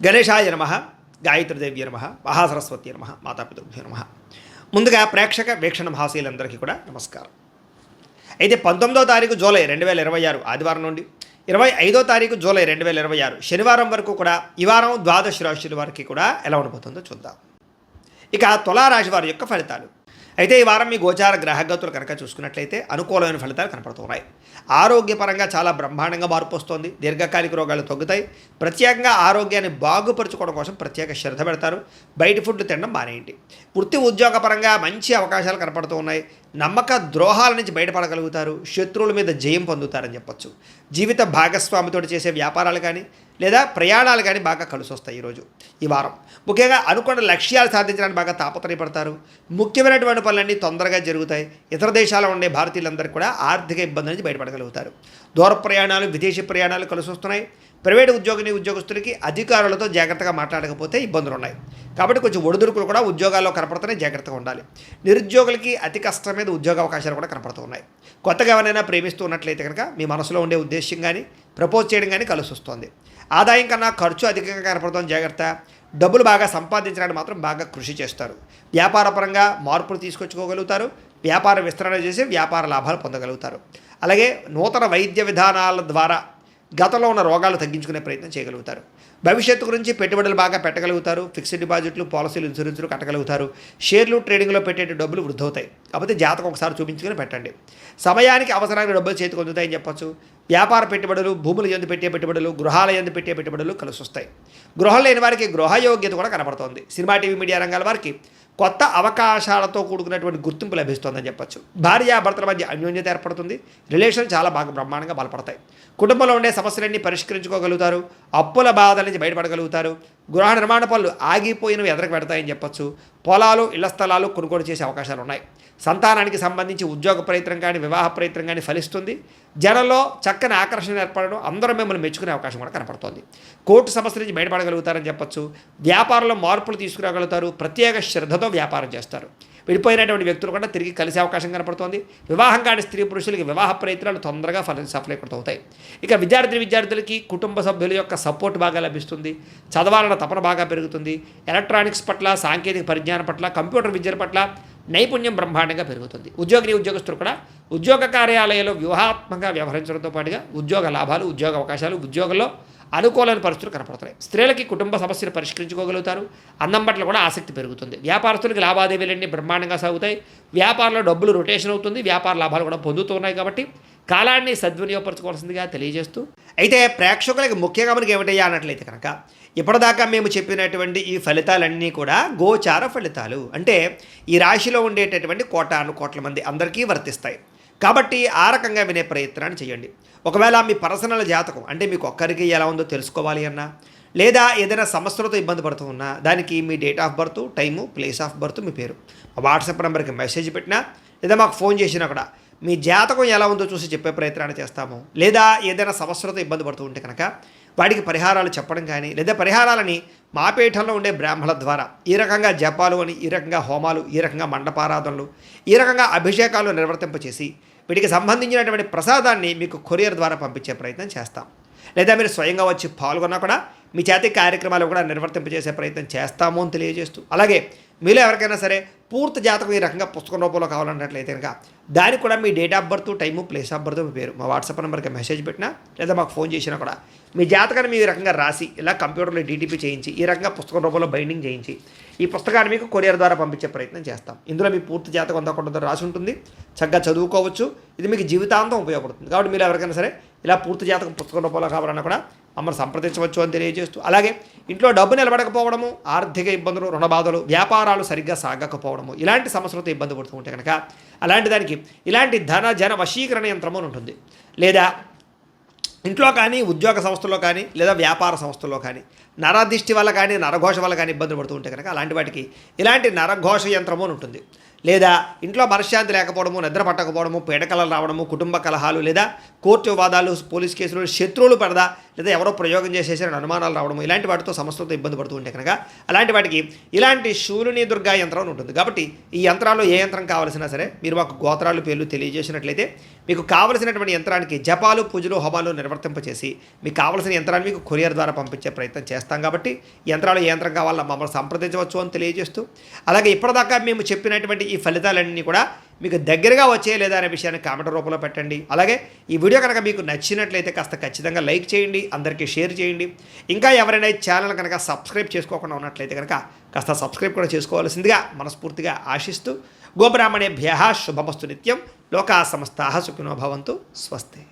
గణేశాయ నమః, గాయత్రీదేవ్య నమః, మహాసరస్వతి నమః, మాతాపితృభ్యో నమః. ముందుగా ప్రేక్షక వీక్షణ మహాశీలందరికీ కూడా నమస్కారం. అయితే 19వ తారీఖు జూలై 2026 ఆదివారం నుండి 25వ తారీఖు జూలై 2026 శనివారం వరకు కూడా ఈ వారం ద్వాదశ రాశుల వారికి కూడా ఎలా ఉండబోతుందో చూద్దాం. ఇక తులారాశి వారి యొక్క ఫలితాలు. అయితే ఈ వారం మీ గోచార గ్రహగతులు కనుక చూసుకున్నట్లయితే అనుకూలమైన ఫలితాలు కనపడుతున్నాయి. ఆరోగ్యపరంగా చాలా బ్రహ్మాండంగా మార్పు వస్తుంది. దీర్ఘకాలిక రోగాలు తగ్గుతాయి. ప్రత్యేకంగా ఆరోగ్యాన్ని బాగుపరుచుకోవడం కోసం ప్రత్యేక శ్రద్ధ పెడతారు. బయట ఫుడ్ తినడం మానేయండి. వృత్తి ఉద్యోగపరంగా మంచి అవకాశాలు కనపడుతూ ఉన్నాయి. నమ్మక ద్రోహాల నుంచి బయటపడగలుగుతారు. శత్రువుల మీద జయం పొందుతారని చెప్పొచ్చు. జీవిత భాగస్వామితో చేసే వ్యాపారాలు కానీ లేదా ప్రయాణాలు కానీ బాగా కలిసి వస్తాయి ఈరోజు ఈ వారం. ముఖ్యంగా అనుకున్న లక్ష్యాలు సాధించడానికి బాగా తాపత్రయపడతారు. ముఖ్యమైనటువంటి పనులన్నీ తొందరగా జరుగుతాయి. ఇతర దేశాల్లో ఉండే భారతీయులందరూ కూడా ఆర్థిక ఇబ్బంది నుంచి బయటపడగలుగుతారు. దూర ప్రయాణాలు, విదేశీ ప్రయాణాలు కలిసి వస్తున్నాయి. ప్రైవేటు ఉద్యోగస్తులకి అధికారులతో జాగ్రత్తగా మాట్లాడకపోతే ఇబ్బందులు ఉన్నాయి. కాబట్టి కొంచెం ఒడిదుడుకులు కూడా ఉద్యోగాల్లో కనపడుతున్నాయి. జాగ్రత్తగా ఉండాలి. నిరుద్యోగులకి అతి కష్టం మీద ఉద్యోగ అవకాశాలు కూడా కనపడుతున్నాయి. కొత్తగా ఎవరైనా ప్రేమిస్తూ ఉన్నట్లయితే కనుక మీ మనసులో ఉండే ఉద్దేశం కానీ ప్రపోజ్ చేయడం కానీ కలిసి వస్తుంది. ఆదాయం కన్నా ఖర్చు అధికంగా కనపడుతుంది. జాగ్రత్త. డబ్బులు బాగా సంపాదించడానికి మాత్రం బాగా కృషి చేస్తారు. వ్యాపారపరంగా మార్పులు తీసుకొచ్చుకోగలుగుతారు. వ్యాపార విస్తరణ చేసి వ్యాపార లాభాలు పొందగలుగుతారు. అలాగే నూతన వైద్య విధానాల ద్వారా గతంలో ఉన్న రోగాలు తగ్గించుకునే ప్రయత్నం చేయగలుగుతారు. భవిష్యత్తు గురించి పెట్టుబడులు బాగా పెట్టగలుగుతారు. ఫిక్స్డ్ డిపాజిట్లు, పాలసీలు, ఇన్సూరెన్స్లు కట్టగలుగుతారు. షేర్లు, ట్రేడింగ్లో పెట్టే డబ్బులు వృద్ధవుతాయి. కాకపోతే జాతకం ఒకసారి చూపించుకుని పెట్టండి. సమయానికి అవసరానికి డబ్బులు చేతికి అందుతాయని చెప్పొచ్చు. వ్యాపార పెట్టుబడులు, భూముల యందు పెట్టే పెట్టుబడులు, గృహాల యందు పెట్టే పెట్టుబడులు కలిసి వస్తాయి. గృహం లేని వారికి గృహయోగ్యత కూడా కనపడుతోంది. సినిమా, టీవీ, మీడియా రంగాల వారికి కొత్త అవకాశాలతో కూడుకున్నటువంటి గుర్తింపు లభిస్తుందని చెప్పొచ్చు. భార్యాభర్తల మధ్య అన్యోన్యత ఏర్పడుతుంది. రిలేషన్ చాలా బాగా బ్రహ్మాండంగా బలపడతాయి. కుటుంబంలో ఉండే సమస్యలన్నీ పరిష్కరించుకోగలుగుతారు. అప్పుల బాధల నుంచి బయటపడగలుగుతారు. గృహ నిర్మాణ పనులు ఆగిపోయినవి ఎదరకు పెడతాయని చెప్పొచ్చు. పొలాలు, ఇళ్ల స్థలాలు కొనుగోలు చేసే అవకాశాలు ఉన్నాయి. సంతానానికి సంబంధించి ఉద్యోగ ప్రయత్నం కానీ వివాహ ప్రయత్నం కానీ ఫలిస్తుంది. జనంలో చక్కని ఆకర్షణ ఏర్పడడం, అందరూ మిమ్మల్ని మెచ్చుకునే అవకాశం కూడా కనపడుతుంది. కోర్టు సమస్య నుంచి బయటపడగలుగుతారని చెప్పొచ్చు. వ్యాపారంలో మార్పులు తీసుకురాగలుగుతారు. ప్రత్యేక శ్రద్ధతో వ్యాపారం చేస్తారు. విడిపోయినటువంటి వ్యక్తులు కూడా తిరిగి కలిసే అవకాశం కనపడుతోంది. వివాహం కాని స్త్రీ పురుషులకి వివాహ ప్రయత్నాలు తొందరగా సఫలీకృతమవుతాయి. ఇక విద్యార్థులకి కుటుంబ సభ్యుల యొక్క సపోర్ట్ బాగా లభిస్తుంది. చదవాలన్న తపన బాగా పెరుగుతుంది. ఎలక్ట్రానిక్స్ పట్ల, సాంకేతిక పరిజ్ఞానం పట్ల, కంప్యూటర్ విద్యల పట్ల నైపుణ్యం బ్రహ్మాండంగా పెరుగుతుంది. ఉద్యోగస్తులు కూడా ఉద్యోగ కార్యాలయాల్లో వ్యూహాత్మకంగా వ్యవహరించడంతో పాటుగా ఉద్యోగ లాభాలు, ఉద్యోగ అవకాశాలు, ఉద్యోగంలో అనుకూలమైన పరిస్థితులు కనపడుతున్నాయి. స్త్రీలకి కుటుంబ సమస్యలు పరిష్కరించుకోగలుగుతారు. అన్నం పట్ల కూడా ఆసక్తి పెరుగుతుంది. వ్యాపారస్తులకి లావాదేవీలన్నీ బ్రహ్మాండంగా సాగుతాయి. వ్యాపారంలో డబ్బులు రొటేషన్ అవుతుంది. వ్యాపార లాభాలు కూడా పొందుతున్నాయి. కాబట్టి కాలాన్ని సద్వినియోగపరచుకోవాల్సిందిగా తెలియజేస్తూ, అయితే ప్రేక్షకులకి ముఖ్యంగా మనకి ఏమిటయ్యా అన్నట్లయితే కనుక ఇప్పటిదాకా మేము చెప్పినటువంటి ఈ ఫలితాలన్నీ కూడా గోచార ఫలితాలు. అంటే ఈ రాశిలో ఉండేటటువంటి కోట్ల మంది అందరికీ వర్తిస్తాయి. కాబట్టి ఆ రకంగా వినే ప్రయత్నాన్ని చేయండి. ఒకవేళ మీ పర్సనల్ జాతకం అంటే మీకు ఒక్కరికి ఎలా ఉందో తెలుసుకోవాలి అన్నా, లేదా ఏదైనా సమస్యలతో ఇబ్బంది పడుతూ ఉన్నా, దానికి మీ date of birth, time, place of birth, మీ పేరు మా వాట్సాప్ నెంబర్కి మెసేజ్ పెట్టినా లేదా మాకు ఫోన్ చేసినా కూడా మీ జాతకం ఎలా ఉందో చూసి చెప్పే ప్రయత్నాన్ని చేస్తాము. లేదా ఏదైనా సమస్యలతో ఇబ్బంది పడుతూ ఉంటే కనుక వాటికి పరిహారాలు చెప్పడం కానీ, లేదా పరిహారాలని మా పీఠంలో ఉండే బ్రాహ్మణుల ద్వారా ఈ రకంగా జపాలు అని, ఈ రకంగా హోమాలు, ఈ రకంగా మండపారాధనలు, ఈ రకంగా అభిషేకాలు నిర్వర్తింపచేసి వీటికి సంబంధించినటువంటి ప్రసాదాన్ని మీకు కొరియర్ ద్వారా పంపించే ప్రయత్నం చేస్తాం. లేదా మీరు స్వయంగా వచ్చి పాల్గొన్నా కూడా మీ చేతి కార్యక్రమాలు కూడా నిర్వర్తింపజేసే ప్రయత్నం చేస్తాము అని తెలియజేస్తూ, అలాగే మీలో ఎవరికైనా సరే పూర్తి జాతకం ఈ రకంగా పుస్తకం రూపంలో కావాలన్నట్లయితే కనుక దానికి కూడా మీ date of birth, time, place of birth, మీ పేరు మా వాట్సాప్ నెంబర్కి మెసేజ్ పెట్టినా లేదా మాకు ఫోన్ చేసినా కూడా మీ జాతకాన్ని మీ రకంగా రాసి ఇలా కంప్యూటర్లో డీటీపీ చేయించి ఈ రకంగా పుస్తకం రూపంలో బైండింగ్ చేయించి ఈ పుస్తకాన్ని మీకు కొరియర్ ద్వారా పంపించే ప్రయత్నం చేస్తాం. ఇందులో మీ పూర్తి జాతకం అంతా రాసి ఉంటుంది. చక్కగా చదువుకోవచ్చు. ఇది మీకు జీవితాంతం ఉపయోగపడుతుంది. కాబట్టి మీరు ఎవరికైనా సరే ఇలా పూర్తి జాతకం పుస్తకం రూపంలో కావాలన్నా కూడా మమ్మల్ని సంప్రదించవచ్చు అని తెలియజేస్తూ, అలాగే ఇంట్లో డబ్బు నిలబడకపోవడము, ఆర్థిక ఇబ్బందులు, రుణబాధలు, వ్యాపారాలు సరిగ్గా సాగకపోవడము, ఇలాంటి సమస్యలతో ఇబ్బంది పడుతూ ఉంటే కనుక అలాంటి దానికి ఇలాంటి జన వశీకరణ యంత్రము ఉంటుంది. లేదా ఇంట్లో కానీ, ఉద్యోగ సంస్థల్లో కానీ, లేదా వ్యాపార సంస్థల్లో కానీ నరదిష్టి వల్ల కానీ, నరఘోష వల్ల కానీ ఇబ్బందులు పడుతూ ఉంటే కనుక అలాంటి వాటికి ఇలాంటి నరఘోష యంత్రము అని ఉంటుంది. లేదా ఇంట్లో మనశ్శాంతి లేకపోవడము, నిద్ర పట్టకపోవడము, పీడకలలు రావడము, కుటుంబ కలహాలు, లేదా కోర్టు వివాదాలు, పోలీస్ కేసులు, శత్రువులు పడదా, లేదా ఎవరో ప్రయోగం చేసేసారని అనుమానాలు రావడము, ఇలాంటి వాటితో సమస్యలతో ఇబ్బంది పడుతూ ఉంటే కనుక అలాంటి వాటికి ఇలాంటి శూలిని దుర్గా యంత్రం ఉంటుంది. కాబట్టి ఈ యంత్రాల్లో ఏ యంత్రం కావాల్సినా సరే మీరు మాకు గోత్రాలు పేర్లు తెలియజేసినట్లయితే మీకు కావలసినటువంటి యంత్రానికి జపాలు, పూజలు, హోమాలు నిర్వర్తింపచేసి మీకు కావలసిన యంత్రాన్ని మీకు కొరియర్ ద్వారా పంపించే ప్రయత్నం చేస్తాం. కాబట్టి యంత్రాలు ఏ యంత్రం కావాలో మమ్మల్ని సంప్రదించవచ్చు అని తెలియజేస్తూ, అలాగే ఇప్పటిదాకా మేము చెప్పినటువంటి ఈ ఫలితాలన్నీ కూడా మీకు దగ్గరగా వచ్చే లేదా అనే విషయాన్ని కామెంట్ రూపంలో పెట్టండి. అలాగే ఈ వీడియో కనుక మీకు నచ్చినట్లయితే కాస్త ఖచ్చితంగా లైక్ చేయండి, అందరికీ షేర్ చేయండి. ఇంకా ఎవరైనా ఈ ఛానల్ కనుక సబ్స్క్రైబ్ చేసుకోకుండా ఉన్నట్లయితే కనుక కాస్త సబ్స్క్రైబ్ కూడా చేసుకోవాల్సిందిగా మనస్ఫూర్తిగా ఆశిస్తూ, గోబ్రాహ్మణేభ్యః శుభమస్తు నిత్యం, లోకా సమస్తాః సుఖినో భవంతు, స్వస్తి.